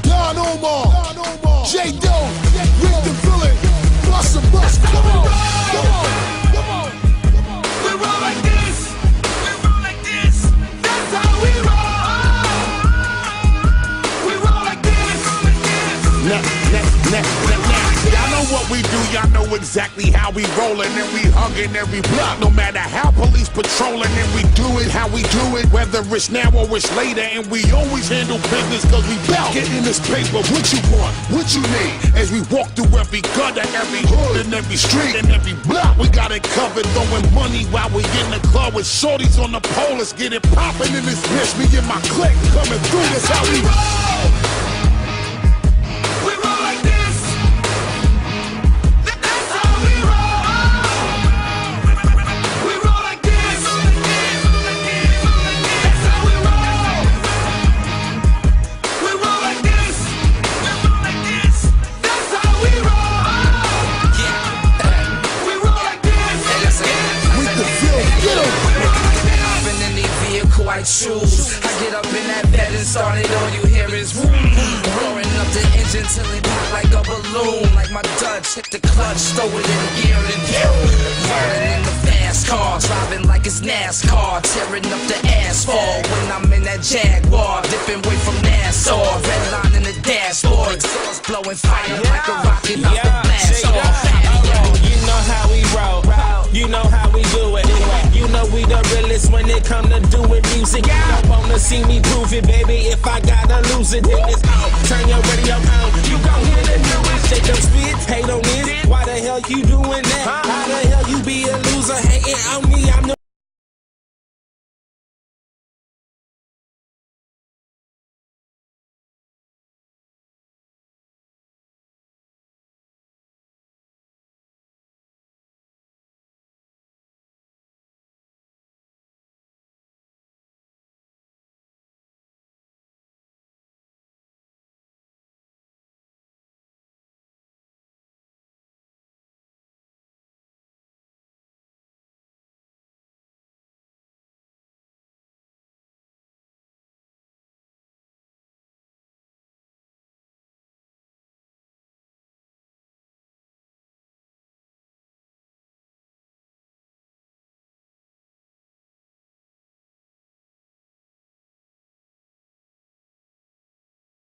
Don Omar, J. Doe, Rick the Villain, Bust a Bust. Come on, come on. We roll like this. We roll like this. That's how we roll. We roll like this. Y'all know what we do. Y'all know exactly how we rollin' and we huggin' every block. No matter how police patrolin' and we do it how we do it. Whether it's now or it's later, and we always handle business 'cause we bout getting this paper. What you want? What you need? As we walk through every gutter, every hood, and every street, and every block, we got it covered. Throwing money while we in the club with shorties on the pole. Let's get it poppin' in this bitch. Me and my clique coming through. That's how we roll. Shoes. I get up in that bed and started, all you hear is woo, roaring up the engine till it pop like a balloon. Like my Dutch hit the clutch, throw it in gear and rolling in the fast car, driving like it's NASCAR, tearing up the asphalt when I'm in that Jaguar, dipping away from Nassau, red line in the dashboard, exhaust blowing fire like a rocket off the blast off. You know how we roll, you know how we do it. You know we the realest when it come to doing music. You don't wanna see me prove it, baby. If I gotta lose it, then it's out. Turn your radio on, you gon' hear the newest. Shake them spit, hate on this. Why the hell you doing